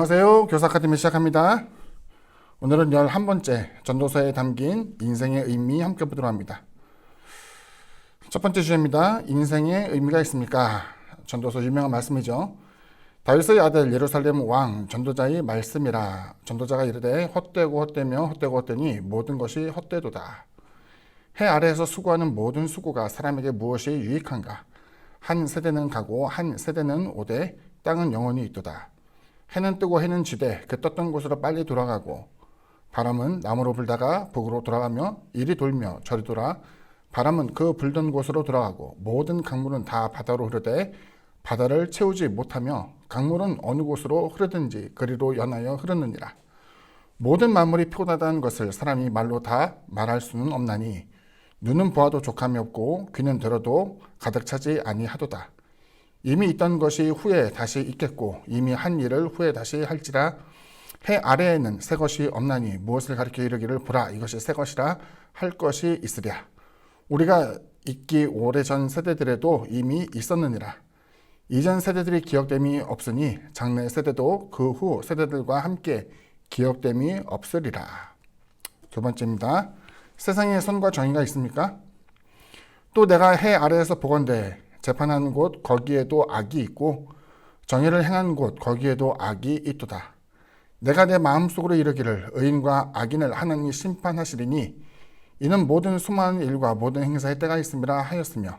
안녕하세요. 교사 아카데미 시작합니다. 오늘은 11번째 전도서에 담긴 인생의 의미 함께 보도록 합니다. 첫 번째 주제입니다. 인생의 의미가 있습니까? 전도서 유명한 말씀이죠. 다윗의 아들 예루살렘 왕 전도자의 말씀이라. 전도자가 이르되 헛되고 헛되며 헛되고 헛되니 모든 것이 헛되도다. 해 아래에서 수고하는 모든 수고가 사람에게 무엇이 유익한가? 한 세대는 가고 한 세대는 오되 땅은 영원히 있도다. 해는 뜨고 해는 지되 그 떴던 곳으로 빨리 돌아가고 바람은 남으로 불다가 북으로 돌아가며 이리 돌며 저리 돌아 바람은 그 불던 곳으로 돌아가고 모든 강물은 다 바다로 흐르되 바다를 채우지 못하며 강물은 어느 곳으로 흐르든지 그리로 연하여 흐르느니라. 모든 만물이 피곤하다는 것을 사람이 말로 다 말할 수는 없나니 눈은 보아도 족함이 없고 귀는 들어도 가득 차지 아니하도다. 이미 있던 것이 후에 다시 있겠고 이미 한 일을 후에 다시 할지라. 해 아래에는 새 것이 없나니 무엇을 가리켜 이르기를 보라 이것이 새 것이라 할 것이 있으랴. 우리가 있기 오래전 세대들에도 이미 있었느니라. 이전 세대들이 기억됨이 없으니 장래 세대도 그 후 세대들과 함께 기억됨이 없으리라. 두 번째입니다. 세상에 선과 정의가 있습니까? 또 내가 해 아래에서 보건대 재판하는 곳 거기에도 악이 있고 정의를 행하는 곳 거기에도 악이 있도다. 내가 내 마음속으로 이르기를 의인과 악인을 하나님이 심판하시리니 이는 모든 수많은 일과 모든 행사의 때가 있음이라 하였으며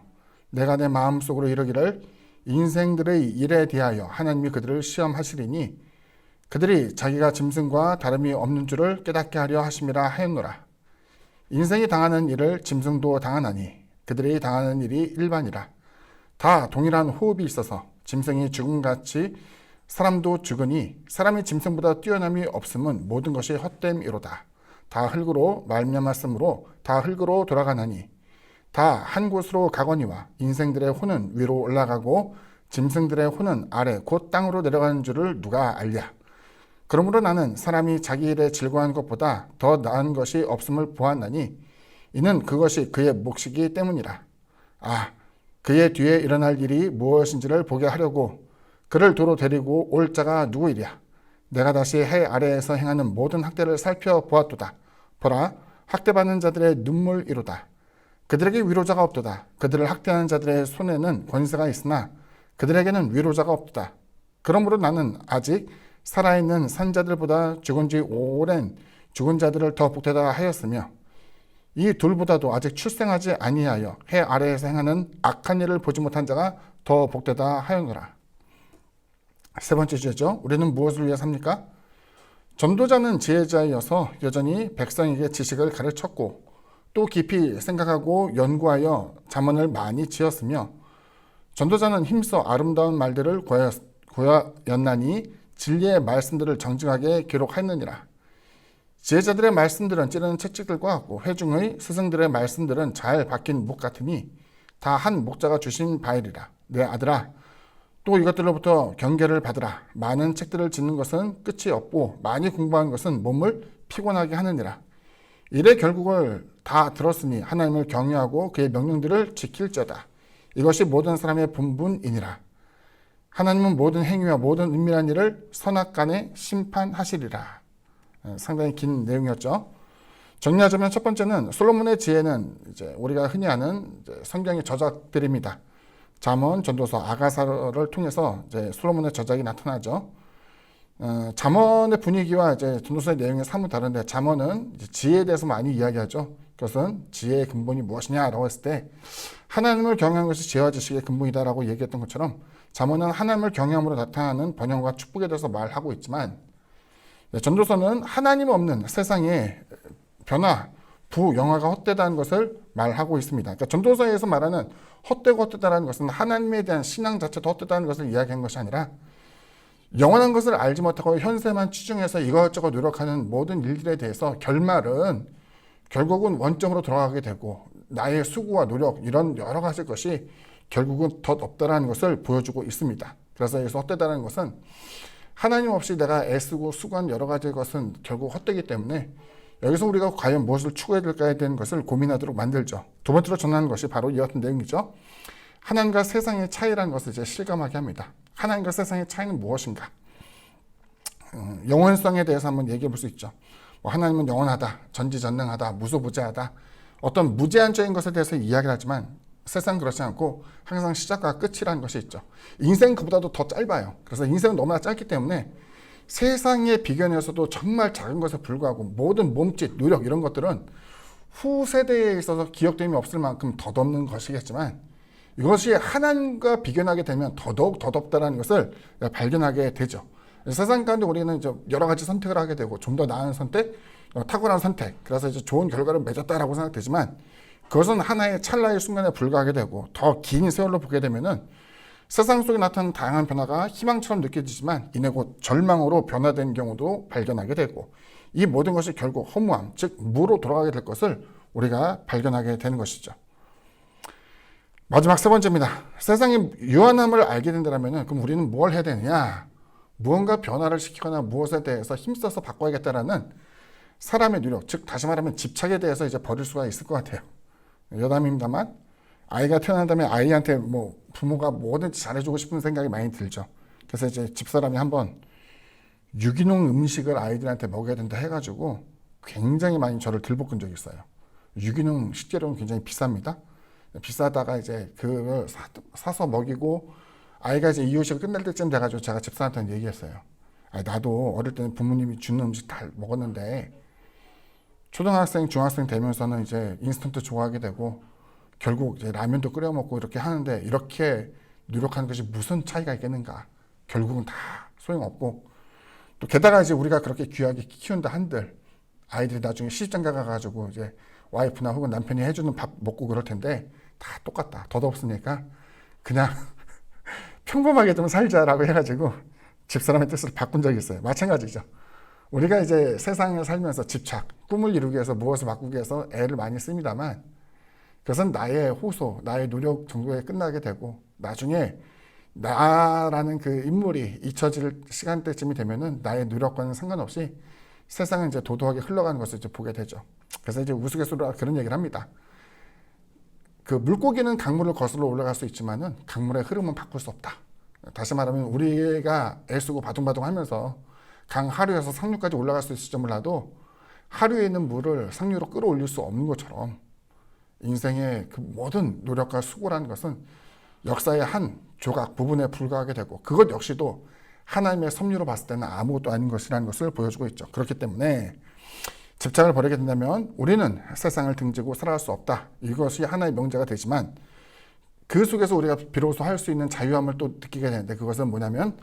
내가 내 마음속으로 이르기를 인생들의 일에 대하여 하나님이 그들을 시험하시리니 그들이 자기가 짐승과 다름이 없는 줄을 깨닫게 하려 하심이라 하였노라. 인생이 당하는 일을 짐승도 당하나니 그들이 당하는 일이 일반이라. 다 동일한 호흡이 있어서 짐승이 죽음같이 사람도 죽으니 사람이 짐승보다 뛰어남이 없음은 모든 것이 헛됨이로다. 다 흙으로 말미암았으므로 다 흙으로 돌아가나니 다 한 곳으로 가거니와 인생들의 혼은 위로 올라가고 짐승들의 혼은 아래 곧 땅으로 내려가는 줄을 누가 알랴. 그러므로 나는 사람이 자기 일에 즐거워하는 것보다 더 나은 것이 없음을 보았나니 이는 그것이 그의 몫이기 때문이라. 그의 뒤에 일어날 일이 무엇인지를 보게 하려고 그를 도로 데리고 올 자가 누구이랴. 내가 다시 해 아래에서 행하는 모든 학대를 살펴보았도다. 보라, 학대받는 자들의 눈물이로다. 그들에게 위로자가 없도다. 그들을 학대하는 자들의 손에는 권세가 있으나 그들에게는 위로자가 없도다. 그러므로 나는 아직 살아있는 산자들보다 죽은 지 오랜 죽은 자들을 더 복되다 하였으며 이 둘보다도 아직 출생하지 아니하여 해 아래에서 행하는 악한 일을 보지 못한 자가 더 복되다 하였노라. 세 번째 주제죠. 우리는 무엇을 위해 삽니까? 전도자는 지혜자이어서 여전히 백성에게 지식을 가르쳤고 또 깊이 생각하고 연구하여 잠언을 많이 지었으며 전도자는 힘써 아름다운 말들을 고하였나니 진리의 말씀들을 정직하게 기록하였느니라. 지혜자들의 말씀들은 찌르는 채찍들과 같고 회중의 스승들의 말씀들은 잘 박힌 목 같으니 다 한 목자가 주신 바이리라. 내 아들아, 또 이것들로부터 경계를 받으라. 많은 책들을 짓는 것은 끝이 없고 많이 공부한 것은 몸을 피곤하게 하느니라. 이래 결국을 다 들었으니 하나님을 경외하고 그의 명령들을 지킬지어다. 이것이 모든 사람의 본분이니라. 하나님은 모든 행위와 모든 은밀한 일을 선악간에 심판하시리라. 상당히 긴 내용이었죠. 정리하자면 첫 번째는 솔로몬의 지혜는 이제 우리가 흔히 아는 성경의 저작들입니다. 잠언, 전도서, 아가서를 통해서 이제 솔로몬의 저작이 나타나죠. 잠언의 분위기와 이제 전도서의 내용이 사뭇 다른데 잠언은 이제 지혜에 대해서 많이 이야기하죠. 그것은 지혜의 근본이 무엇이냐라고 했을 때 하나님을 경외하는 것이 지혜와 지식의 근본이다라고 얘기했던 것처럼 잠언은 하나님을 경외함으로 나타나는 번영과 축복에 대해서 말하고 있지만 전도서는 하나님 없는 세상의 변화, 부영화가 헛되다는 것을 말하고 있습니다. 그러니까 전도서에서 말하는 헛되고 헛되다는 것은 하나님에 대한 신앙 자체도 헛되다는 것을 이야기한 것이 아니라 영원한 것을 알지 못하고 현세만 치중해서 이것저것 노력하는 모든 일들에 대해서 결말은 결국은 원점으로 돌아가게 되고 나의 수고와 노력 이런 여러 가지 것이 결국은 덧없다라는 것을 보여주고 있습니다. 그래서 여기서 헛되다는 것은 하나님 없이 내가 애쓰고 수고한 여러 가지 것은 결국 헛되기 때문에 여기서 우리가 과연 무엇을 추구해야 될까에 대한 것을 고민하도록 만들죠. 두 번째로 전하는 것이 바로 이 같은 내용이죠. 하나님과 세상의 차이라는 것을 이제 실감하게 합니다. 하나님과 세상의 차이는 무엇인가? 영원성에 대해서 한번 얘기해 볼 수 있죠. 뭐 하나님은 영원하다, 전지전능하다, 무소부재하다, 어떤 무제한적인 것에 대해서 이야기를 하지만 세상 그렇지 않고 항상 시작과 끝이라는 것이 있죠. 인생은 그보다도 더 짧아요. 그래서 인생은 너무나 짧기 때문에 세상의 비견에서도 정말 작은 것에 불과하고 모든 몸짓, 노력 이런 것들은 후세대에 있어서 기억됨이 없을 만큼 덧없는 것이겠지만 이것이 하나님과 비견하게 되면 더더욱 덧없다는 것을 발견하게 되죠. 세상 가운데 우리는 이제 여러 가지 선택을 하게 되고 좀 더 나은 선택, 탁월한 선택, 그래서 이제 좋은 결과를 맺었다라고 생각되지만 그것은 하나의 찰나의 순간에 불과하게 되고 더 긴 세월로 보게 되면은 세상 속에 나타나는 다양한 변화가 희망처럼 느껴지지만 이내 곧 절망으로 변화된 경우도 발견하게 되고 이 모든 것이 결국 허무함, 즉 무로 돌아가게 될 것을 우리가 발견하게 되는 것이죠. 마지막 세 번째입니다. 세상의 유한함을 알게 된다면 그럼 우리는 뭘 해야 되느냐? 무언가 변화를 시키거나 무엇에 대해서 힘써서 바꿔야겠다라는 사람의 노력, 즉 다시 말하면 집착에 대해서 이제 버릴 수가 있을 것 같아요. 여담입니다만 아이가 태어난다면 아이한테 뭐 부모가 뭐든지 잘해주고 싶은 생각이 많이 들죠. 그래서 이제 집사람이 한번 유기농 음식을 아이들한테 먹여야 된다 해가지고 굉장히 많이 저를 들볶은 적이 있어요. 유기농 식재료는 굉장히 비쌉니다. 비싸다가 이제 그걸 사서 먹이고 아이가 이제 이유식을 끝날 때쯤 돼가지고 제가 집사한테 얘기했어요. 나도 어릴 때는 부모님이 주는 음식 다 먹었는데 초등학생, 중학생 되면서는 이제 인스턴트 좋아하게 되고 결국 이제 라면도 끓여 먹고 이렇게 하는데 이렇게 노력하는 것이 무슨 차이가 있겠는가? 결국은 다 소용없고 또 게다가 이제 우리가 그렇게 귀하게 키운다 한들 아이들이 나중에 시집장가 가가지고 이제 와이프나 혹은 남편이 해주는 밥 먹고 그럴 텐데 다 똑같다. 덧없으니까 그냥 평범하게 좀 살자라고 해가지고 집사람의 뜻을 바꾼 적이 있어요. 마찬가지죠. 우리가 이제 세상에 살면서 집착, 꿈을 이루기 위해서 무엇을 바꾸기 위해서 애를 많이 씁니다만 그것은 나의 호소, 나의 노력 정도에 끝나게 되고 나중에 나라는 그 인물이 잊혀질 시간대쯤이 되면은 나의 노력과는 상관없이 세상은 이제 도도하게 흘러가는 것을 이제 보게 되죠. 그래서 이제 우스갯소리로 그런 얘기를 합니다. 그 물고기는 강물을 거슬러 올라갈 수 있지만은 강물의 흐름은 바꿀 수 없다. 다시 말하면 우리가 애쓰고 바둥바둥 하면서 강 하류에서 상류까지 올라갈 수 있을지 몰라도 하류에 있는 물을 상류로 끌어올릴 수 없는 것처럼 인생의 그 모든 노력과 수고라는 것은 역사의 한 조각 부분에 불과하게 되고 그것 역시도 하나님의 섭리로 봤을 때는 아무것도 아닌 것이라는 것을 보여주고 있죠. 그렇기 때문에 집착을 버리게 된다면 우리는 세상을 등지고 살아갈 수 없다. 이것이 하나의 명제가 되지만 그 속에서 우리가 비로소 할 수 있는 자유함을 또 느끼게 되는데 그것은 뭐냐면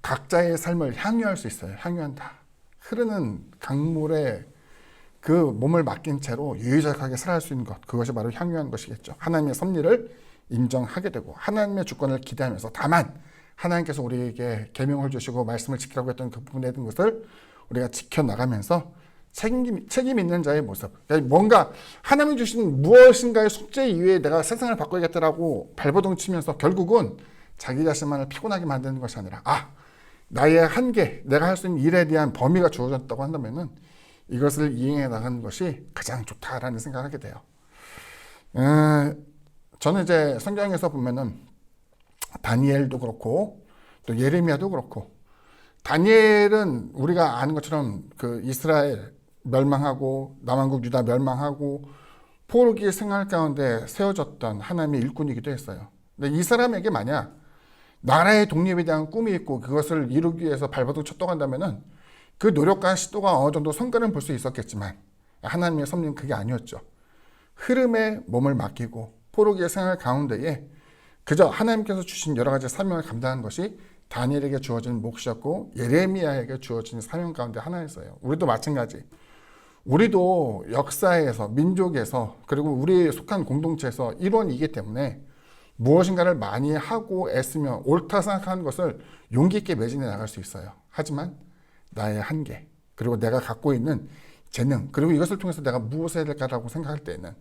각자의 삶을 향유할 수 있어요. 향유한다. 흐르는 강물에 그 몸을 맡긴 채로 유유자적하게 살아갈 수 있는 것. 그것이 바로 향유한 것이겠죠. 하나님의 섭리를 인정하게 되고 하나님의 주권을 기대하면서 다만 하나님께서 우리에게 계명을 주시고 말씀을 지키라고 했던 그 부분에 대한 것을 우리가 지켜나가면서 책임 있는 자의 모습. 그러니까 뭔가 하나님이 주신 무엇인가의 숙제 이외에 내가 세상을 바꿔야겠다라고 발버둥 치면서 결국은 자기 자신만을 피곤하게 만드는 것이 아니라 나의 한계, 내가 할 수 있는 일에 대한 범위가 주어졌다고 한다면은 이것을 이행해 나가는 것이 가장 좋다라는 생각을 하게 돼요. 저는 이제 성경에서 보면은 다니엘도 그렇고 또 예레미야도 그렇고 다니엘은 우리가 아는 것처럼 그 이스라엘 멸망하고 남왕국 유다 멸망하고 포로기의 생활 가운데 세워졌던 하나님의 일꾼이기도 했어요. 근데 이 사람에게 만약 나라의 독립에 대한 꿈이 있고 그것을 이루기 위해서 발버둥 쳤다고 한다면은 그 노력과 시도가 어느 정도 성과를 볼 수 있었겠지만 하나님의 섭리는 그게 아니었죠. 흐름에 몸을 맡기고 포로기의 생활 가운데에 그저 하나님께서 주신 여러 가지 사명을 감당하는 것이 다니엘에게 주어진 몫이었고 예레미야에게 주어진 사명 가운데 하나였어요. 우리도 마찬가지. 우리도 역사에서 민족에서 그리고 우리 속한 공동체에서 일원이기 때문에 무엇인가를 많이 하고 애쓰며 옳다 생각하는 것을 용기 있게 매진해 나갈 수 있어요. 하지만 나의 한계 그리고 내가 갖고 있는 재능 그리고 이것을 통해서 내가 무엇을 해야 될까라고 생각할 때는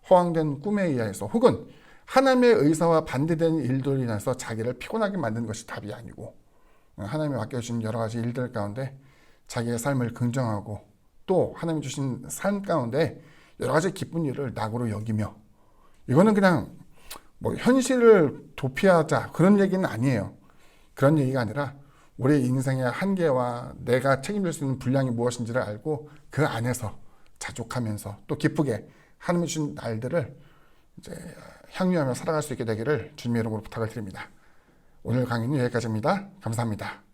허황된 꿈에 의해서 혹은 하나님의 의사와 반대되는 일들로 인해서 자기를 피곤하게 만드는 것이 답이 아니고 하나님이 맡겨주신 여러 가지 일들 가운데 자기의 삶을 긍정하고 또 하나님이 주신 삶 가운데 여러 가지 기쁜 일을 낙으로 여기며 이거는 그냥 뭐 현실을 도피하자 그런 얘기는 아니에요. 그런 얘기가 아니라 우리 인생의 한계와 내가 책임질 수 있는 분량이 무엇인지를 알고 그 안에서 자족하면서 또 기쁘게 하나님이 주신 날들을 이제 향유하며 살아갈 수 있게 되기를 주님의 이름으로 부탁을 드립니다. 오늘 강의는 여기까지입니다. 감사합니다.